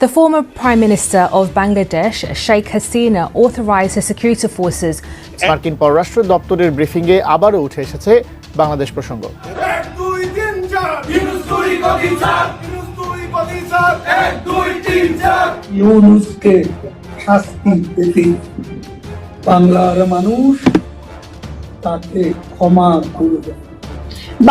The former Prime Minister of Bangladesh, Sheikh Hasina, authorized her security forces. মার্কিন পররাষ্ট্র দপ্তরের ব্রিফিংয়ে আবারও উঠে এসেছে বাংলাদেশ প্রসঙ্গ। ইউনূসকে শাস্তি পেতে বাংলার মানুষ তাকে ক্ষমা করবে।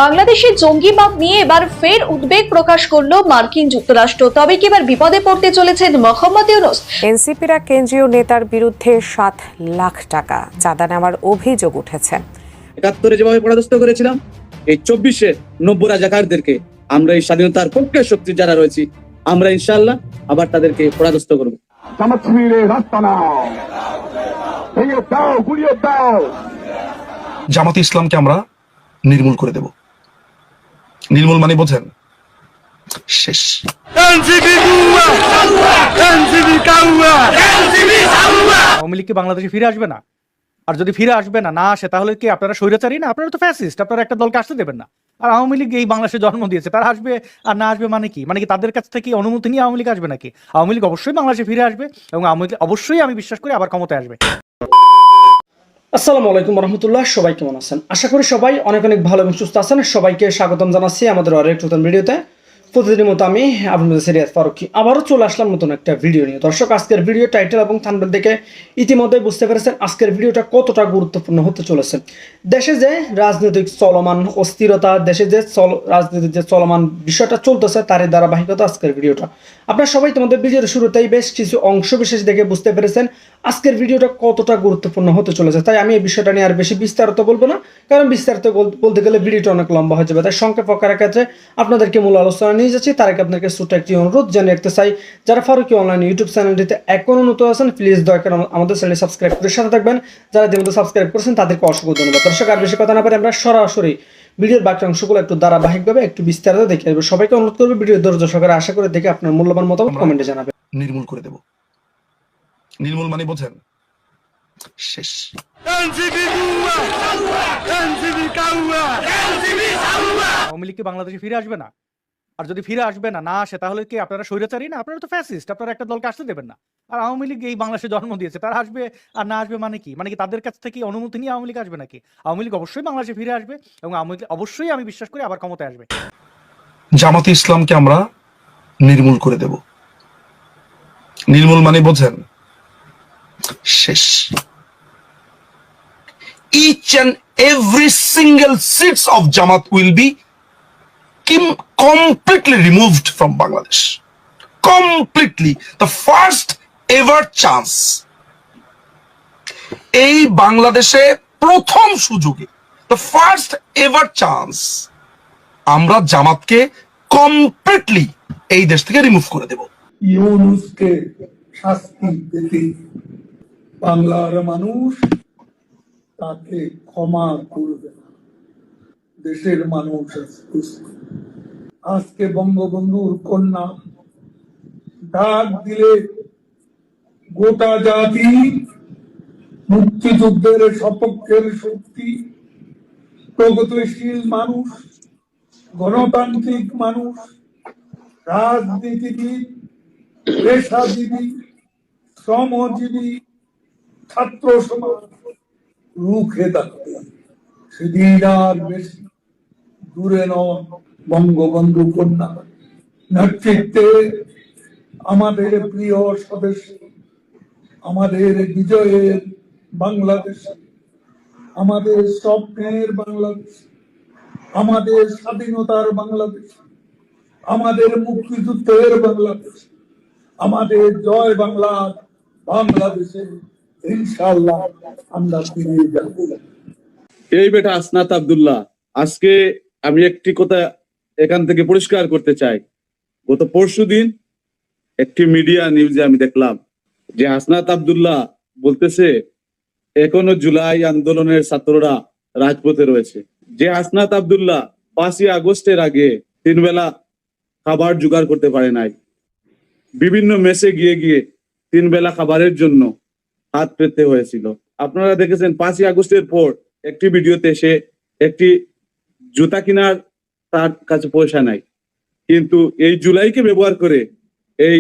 বাংলাদেশের জঙ্গিবাদ নিয়ে এবার ফের উদ্বেগ প্রকাশ করলো মার্কিন যুক্তরাষ্ট্র। তবে কি এবার বিপদে পড়তে চলেছেন মোহাম্মদ ইউনূস? এনসিপির এক কেন্দ্রীয় নেতার বিরুদ্ধে 7 লাখ টাকা চাঁদা নেওয়ার অভিযোগ উঠেছে। 71-এ যেভাবে পরাস্ত করেছিলাম, এই 24-এ 90 রাজাকারদেরকে আমরা এই স্বাধীনতার পক্ষে শক্তি যারা রয়েছি, আমরা ইনশাআল্লাহ আবার তাদেরকে পরাস্ত করব। জামাতে ইসলামকে আমরা নির্মূল করে দেব। নির্মূল মানে বোঝেন? শেষ। আওয়ামী লীগ কি বাংলাদেশে ফিরে আসবে না? আর যদি ফিরে আসবে না আসে, তাহলে কি আপনারা স্বৈরাচারী না? আপনারা তো ফ্যাসিস্ট, আপনারা একটা দলকে আসতে দেবেন না। আর আওয়ামী লীগ এই বাংলাদেশে জন্ম দিয়েছে, তারা আসবে আর না আসবে মানে কি? মানে কি তাদের কাছ থেকে অনুমতি নিয়ে আওয়ামী লীগ আসবে নাকি? আওয়ামী লীগ অবশ্যই বাংলাদেশে ফিরে আসবে এবং আওয়ামী লীগ অবশ্যই, আমি বিশ্বাস করি, আবার ক্ষমতায় আসবে। আসসালামু আলাইকুম রহমতুল্লাহ। সবাই কেমন আছেন? আশা করি সবাই অনেক অনেক ভালো এবং সুস্থ আছেন। সবাইকে স্বাগতম জানাচ্ছি আমাদের আরেক নতুন ভিডিওতে। প্রতিদিনের মতো আমি আপনাদের সিরিয়াস ফারুকি আবারও চলে আসলাম নতুন একটা ভিডিও নিয়ে। দর্শক, আজকের ভিডিও টাইটেল এবং থাম্বনেল দেখে ইতিমধ্যে বুঝতে পেরেছেন আজকের ভিডিওটা কতটা গুরুত্বপূর্ণ হতে চলেছে। দেশে যে রাজনৈতিক চলমান অস্থিরতা, দেশে যে রাজনীতির যে চলমান বিষয়টা চলতেছে, তারই ধারাবাহিকতা আজকের ভিডিওটা। আপনারা সবাই তোমাদের ভিডিওর শুরুতেই বেশ কিছু অংশ বিশেষ দেখে বুঝতে পেরেছেন আজকের ভিডিওটা কতটা গুরুত্বপূর্ণ হতে চলেছে। তাই আমি এই বিষয়টা নিয়ে আর বেশি বিস্তারিত বলবো না, কারণ বিস্তারিত বলতে গেলে ভিডিওটা অনেক লম্বা হয়ে যাবে। তাই সংক্ষেপ আকারে ক্ষেত্রে আপনাদেরকে মূল আলোচনা নিয়ে যাচ্ছি। তার আগে আপনাদেরকে ছোট্ট একটি অনুরোধ জানিয়ে রাখতে চাই, যারা ফারুকি অনলাইন ইউটিউব চ্যানেলটিতে এখনো নতুন আছেন, প্লিজ দয়া করে আমাদের চ্যানেল সাবস্ক্রাইব করে সাথে থাকবেন। যারা ইতিমধ্যে সাবস্ক্রাইব করেছেন তাদেরকে অসংখ্য ধন্যবাদ। দর্শক, আর বেশি কথা না পারে আমরা সরাসরি ভিডিওর বাকি অংশগুলো একটু ধারাবাহিকভাবে একটু বিস্তারিত দেখে আসবো। সবাইকে অনুরোধ করবে ভিডিও ধৈর্য সহকারে আশা করে দেখে আপনার মূল্যবান মতামত কমেন্টে জানাবেন। নির্মূল করে দেব। নির্মূল মানে বোঝেন? শেষ। আওয়ামী লীগ কি বাংলাদেশে ফিরে আসবে না? আর যদি ফিরে আসবে না আসে, তাহলে কি আপনারা স্বৈরাচারী না? আপনারা তো ফ্যাসিস্ট, আপনারা একটা দলকে আসতে দেবেন না। আর আওয়ামী লীগ এই বাংলাদেশে জন্ম দিয়েছে, তারা আসবে আর না আসবে মানে কি? মানে কি তাদের কাছ থেকে অনুমতি নিয়ে আওয়ামী লীগ আসবে নাকি? আওয়ামী লীগ অবশ্যই বাংলাদেশে ফিরে আসবে এবং আওয়ামী লীগ অবশ্যই, আমি বিশ্বাস করি, আবার ক্ষমতায় আসবে। জামাতে ইসলামকে আমরা নির্মূল করে দেব। নির্মূল মানে বোঝেন? শেষ। Each and every single seats of Jamaat will be completely removed from Bangladesh. Completely. The first ever chance. এই বাংলাদেশে প্রথম সুযোগে, the first ever chance, আমরা জামাতকে কমপ্লিটলি এই দেশ থেকে রিমুভ করে দেব। ইউনূসকে শাস্তি পেতে বাংলার মানুষ তাকে ক্ষমা করবে। দেশের মানুষ আজকে বঙ্গবন্ধুর কন্যা ডাক দিলে গোটা জাতি, মুক্তিযুদ্ধের সপক্ষের শক্তি, প্রগতিশীল মানুষ, গণতান্ত্রিক মানুষ, রাজনীতিবিদ, পেশাজীবী, শ্রমজীবী, ছাত্র সমাজ রুখে দাঁড়াবে। সেদিন আর বেশি দূরে নয়। বঙ্গবন্ধু কন্যা নেতৃত্বে আমাদের প্রিয় সদস্য, আমাদের বিজয়ের বাংলাদেশ, আমাদের স্বপ্নের বাংলাদেশ, আমাদের স্বাধীনতার বাংলাদেশ, আমাদের মুক্তিযুদ্ধের বাংলাদেশ, আমাদের জয় বাংলার বাংলাদেশে ইনশাআল্লাহ আমরা ফিরে যাব। এই বেটা হাসনাত আব্দুল্লাহ, আজকে আমি একটি কথা এখান থেকে পরিষ্কার করতে চাই। গত পরশুদিন একটি মিডিয়া নিউজে আমি দেখলাম যে হাসনাত আব্দুল্লাহ বলতেছে এখনো জুলাই আন্দোলনের ছাত্ররা রাজপথে রয়েছে। যে হাসনাত আব্দুল্লাহ 5ই আগস্টের আগে 3 বেলা খাবার জোগাড় করতে পারে নাই, বিভিন্ন মেসে গিয়ে গিয়ে 3 বেলা খাবারের জন্য হাত পেতে হয়েছিল। আপনারা দেখেছেন 5ই আগস্টের পর একটি ভিডিওতে সে একটি জুতা কেনার তার কাছে পয়সা নাই, কিন্তু এই জুলাইকে ব্যবহার করে এই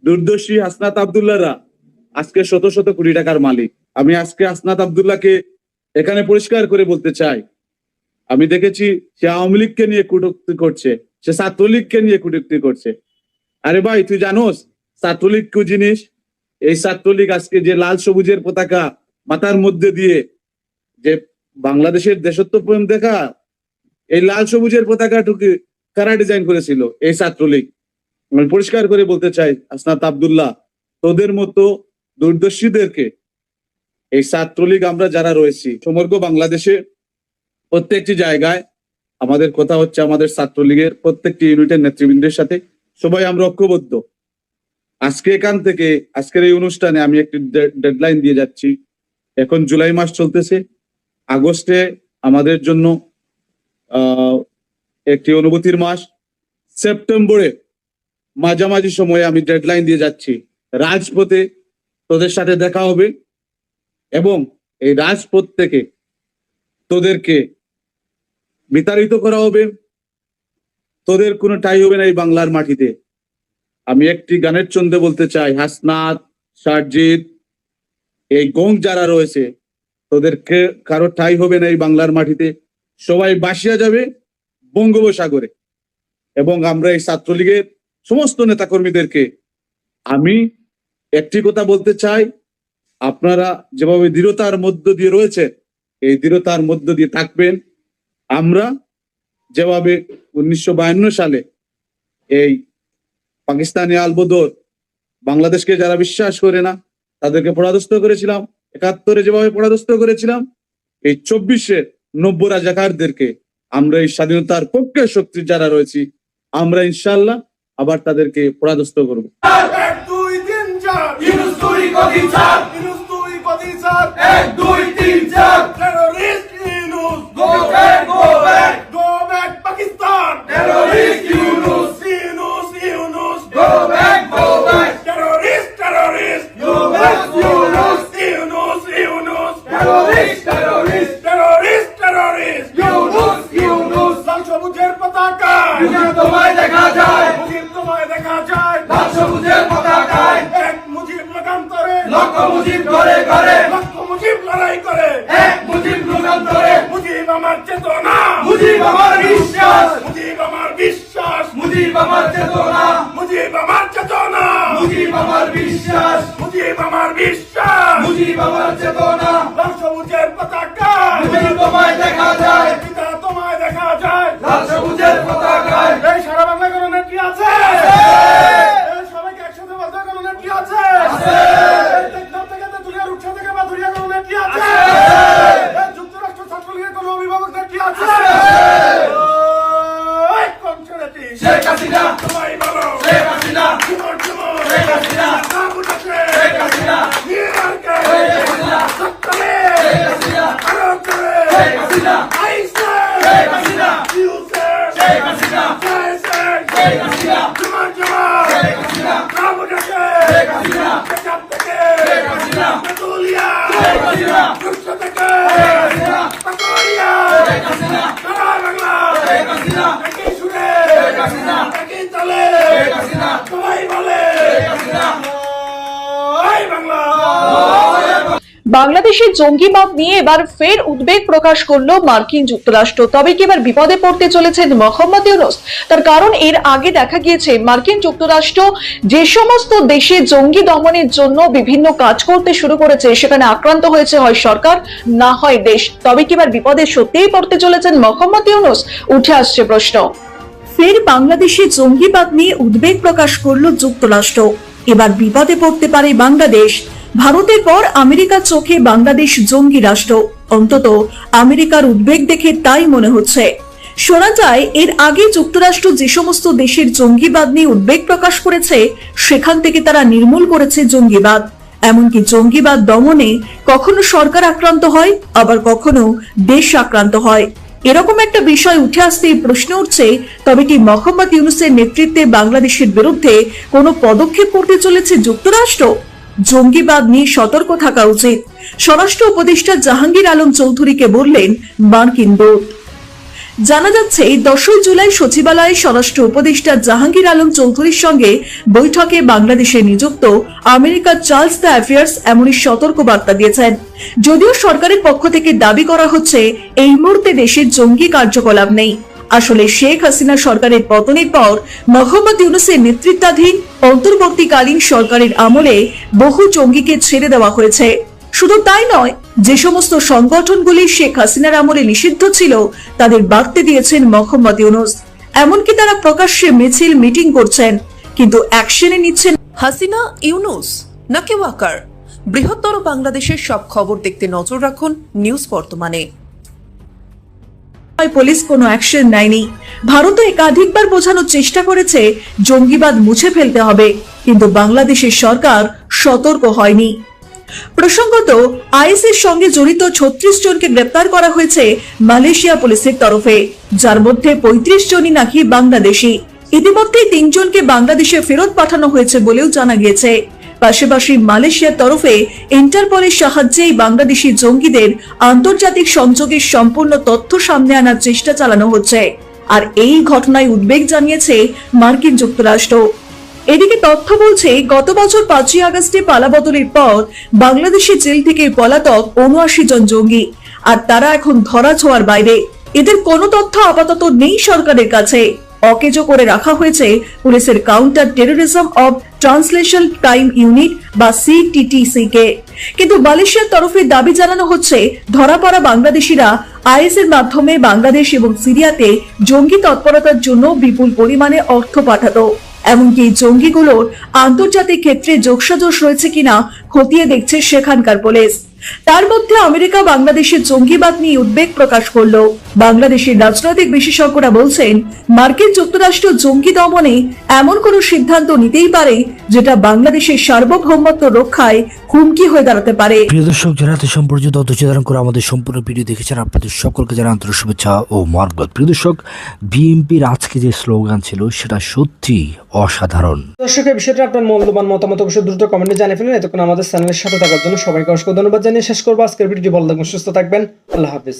দূরদর্শী হাসনাত আব্দুল্লাহরা আজকে শত শত কোটি টাকার মালিক। আমি আজকে হাসনাত আব্দুল্লাহকে এখানে পরিষ্কার করে বলতে চাই, আমি দেখেছি সে আওয়ামী লীগকে নিয়ে কটূক্তি করছে, সে ছাত্রলীগকে নিয়ে কটূক্তি করছে। আরে ভাই, তুই জানোস ছাত্রলীগ কি জিনিস? এই ছাত্রলীগ আজকে যে লাল সবুজের পতাকা মাথার মধ্যে দিয়ে যে বাংলাদেশের দেশত্ব প্রেম দেখা, এই লাল সবুজের পতাকাটুকু কারা ডিজাইন করেছিল? এই ছাত্রলীগ। আমি পরিষ্কার করে বলতে চাই, হাসনাত আব্দুল্লাহ, তোদের মতো দূরদর্শীদেরকে এই ছাত্রলীগ আমরা যারা রয়েছি সমগ্র বাংলাদেশে প্রত্যেকটি জায়গায় আমাদের কথা হচ্ছে আমাদের ছাত্রলীগের প্রত্যেকটি ইউনিটের নেতৃবৃন্দের সাথে সবাই আমরা ঐক্যবদ্ধ। আজকে এখান থেকে আজকের এই অনুষ্ঠানে আমি একটি ডেডলাইন দিয়ে যাচ্ছি। এখন জুলাই মাস চলতেছে, আগস্টে আমাদের জন্য একটি অনুভূতির মাস, সেপ্টেম্বরে মাঝামাঝি সময়ে আমি ডেডলাইন দিয়ে যাচ্ছি। রাজপথে তোদের সাথে দেখা হবে এবং এই রাজপথ থেকে তোদেরকে বিতাড়িত করা হবে। তোদের কোনো ঠাঁই হবে না এই বাংলার মাটিতে। আমি একটি গানের ছন্দে বলতে চাই, হাসনাত, সারজিৎ, এই গং যারা রয়েছে, তোদেরকে কারো ঠাঁই হবে না এই বাংলার মাটিতে। সবাই ভাসিয়া যাবে বঙ্গোপসাগরে। এবং আমরা এই ছাত্রলীগের সমস্ত নেতাকর্মীদেরকে আমি একটি কথা বলতে চাই, আপনারা যেভাবে দৃঢ়তার মধ্য দিয়ে রয়েছে, এই দৃঢ়তার মধ্য দিয়ে থাকবেন। আমরা যেভাবে 1952 সালে এই পাকিস্তানি আলবদর বাংলাদেশকে যারা বিশ্বাস করে না তাদেরকে পরাস্ত করেছিলাম, 71-এ যেভাবে পরাস্ত করেছিলাম, এই 24-এ 90 রাজাকারদেরকে আমরা এই স্বাধীনতার পক্ষে শক্তি যারা রয়েছি আমরা ইনশাআল্লাহ আবার তাদেরকে পরাস্ত করবো। বাংলাদেশের জঙ্গিবাদ নিয়ে এবার ফের উদ্বেগ প্রকাশ করলো মার্কিন যুক্তরাষ্ট্র। তবে কি এবার বিপদে পড়তে চলেছেন মোহাম্মদ ইউনূস? তার কারণ এর আগে দেখা গিয়েছে মার্কিন যুক্তরাষ্ট্র যে সমস্ত দেশে জঙ্গি দমনের জন্য বিভিন্ন কাজ করতে শুরু করেছে সেখানে আক্রান্ত হয়েছে হয় সরকার না হয় দেশ। তবে কি এবার বিপদে সত্যিই পড়তে চলেছেন মোহাম্মদ ইউনূস? উঠে আসছে প্রশ্ন। ফের বাংলাদেশে জঙ্গিবাদ নিয়ে উদ্বেগ প্রকাশ করলো যুক্তরাষ্ট্র। এবার বিপদে পড়তে পারে বাংলাদেশ। ভারতের পর আমেরিকার চোখে বাংলাদেশ জঙ্গি রাষ্ট্র। অন্তত আমেরিকার উদ্বেগ দেখে তাই মনে হচ্ছে। শোনা যায় এর আগে যুক্তরাষ্ট্র যে সমস্ত দেশের জঙ্গিবাদ নিয়ে উদ্বেগ প্রকাশ করেছে সেখান থেকে তারা নির্মূল করেছে জঙ্গিবাদ। এমনকি জঙ্গিবাদ দমনে কখনো সরকার আক্রান্ত হয়, আবার কখনো দেশ আক্রান্ত হয়। এরকম একটা বিষয় উঠে আসতেই প্রশ্ন উঠছে, তবে কি মোহাম্মদ ইউনূসের নেতৃত্বে বাংলাদেশের বিরুদ্ধে কোনো পদক্ষেপ করতে চলেছে যুক্তরাষ্ট্র? জঙ্গিবাদ নিয়ে সতর্ক থাকা উচিত, স্বরাষ্ট্র উপদেষ্টা জাহাঙ্গীর আলম চৌধুরীকে বললেন মার্কিন দূত। জানা যাচ্ছে 10 জুলাই সচিবালয়ে স্বরাষ্ট্র উপদেষ্টা জাহাঙ্গীর আলম চৌধুরীর সঙ্গে বৈঠকে বাংলাদেশে নিযুক্ত আমেরিকার চার্লস দ্য অ্যাফেয়ার্স এমনই সতর্ক বার্তা দিয়েছেন। যদিও সরকারের পক্ষ থেকে দাবি করা হচ্ছে এই মুহূর্তে দেশে জঙ্গি কার্যকলাপ নেই, আসলে শেখ হাসিনা সরকারের পতনের পর মোহাম্মদ ইউনূসের নেতৃত্বাধীন অন্তর্বর্তীকালীন সরকারের আমলে বহু জঙ্গিকে ছেড়ে দেওয়া হয়েছে। শুধু তাই নয়, যে সমস্ত সংগঠনগুলি শেখ হাসিনার আমলে নিষিদ্ধ ছিল তাদের বাড়তে দিয়েছেন মোহাম্মদ ইউনূস। এমনকি তারা প্রকাশ্যে মিছিল মিটিং করছেন, কিন্তু অ্যাকশনে নিচ্ছেন হাসিনা, ইউনূস নাকি ওয়াকার। বৃহত্তর বাংলাদেশের সব খবর দেখতে নজর রাখুন নিউজ বর্তমানে। পুলিশ কোনো অ্যাকশন নেয়নি। ভারত একাধিকবার বোঝানোর চেষ্টা করেছে জঙ্গিবাদ মুছে ফেলতে হবে, কিন্তু বাংলাদেশের সরকার সতর্ক হয়নি। প্রসঙ্গত, আইএসের সঙ্গে জড়িত 36 জনকে গ্রেপ্তার করা হয়েছে মালয়েশিয়া পুলিশের তরফে, যার মধ্যে 35 জনই নাকি বাংলাদেশি। ইতিমধ্যে 3 জনকে বাংলাদেশে ফেরত পাঠানো হয়েছে বলেও জানা গিয়েছে। পাশাপাশি মালয়েশিয়ার তরফে ইন্টারপোলের সাহায্যে বাংলাদেশি জঙ্গিদের আন্তর্জাতিক সংযোগের সম্পূর্ণ তথ্য সামনে আনার চেষ্টা চালানো হচ্ছে। আর এই ঘটনায় উদ্বেগ জানিয়েছে মার্কিন যুক্তরাষ্ট্র। এদিকে তথ্য বলছে, গত বছর 5ই আগস্টে পালাবদলের পর বাংলাদেশি জেল থেকে পলাতক 79 জন জঙ্গি, আর তারা এখন ধরা ছোঁয়ার বাইরে। এদের কোনো তথ্য আপাতত নেই সরকারের কাছে। অকেজো করে রাখা হয়েছে পুলিশের counter terrorism of translation crime unit বা সিটিটিসি কে। কিন্তু মালয়েশিয়ার তরফে দাবি জানানো হচ্ছে ধরা পড়া বাংলাদেশিরা আইএস এর মাধ্যমে বাংলাদেশ এবং সিরিয়াতে জঙ্গি তৎপরতার জন্য বিপুল পরিমাণে অর্থ পাঠাতো। এমনকি জঙ্গিগুলোর আন্তর্জাতিক ক্ষেত্রে যোগসাজশ রয়েছে কিনা খতিয়ে দেখছে সেখানকার পুলিশ। তার মধ্যে আমেরিকা বাংলাদেশের জঙ্গিবাদ নিয়ে উদ্বেগ প্রকাশ করলো। বাংলাদেশের রাজনৈতিক বিশেষজ্ঞরা বলছেন, মার্কিন যুক্তরাষ্ট্র জঙ্গি দমনে এমন কোন সিদ্ধান্ত নিতেই পারে যেটা বাংলাদেশের সার্বভৌমত্ব রক্ষায় হুমকি হয়ে দাঁড়াতে পারে। প্রিয় দর্শক, যারা এত সম্পর্যন্ত ধৈর্য ধারণ করে আমাদের সম্পূর্ণ ভিডিও দেখেছেন, আপনাদের সকলকে যারা আন্তরিক শুভেচ্ছা ও মার্গদর্শন। প্রিয় দর্শক, বিএনপির আজকে যে স্লোগান ছিল সেটা সত্যি অসাধারণ। দর্শক, এই বিষয়টা আপনার মূল্যবান মতামত অবশ্যই দ্রুত কমেন্টে জানিয়ে ফেলুন। এতক্ষণ আমাদের চ্যানেলের সাথে থাকার জন্য সবাইকে অসংখ্য ধন্যবাদ জানিয়ে শেষ করবো আজকের ভিডিওটি। ভালো থাকবেন, সুস্থ থাকবেন, আল্লাহ হাফিজ।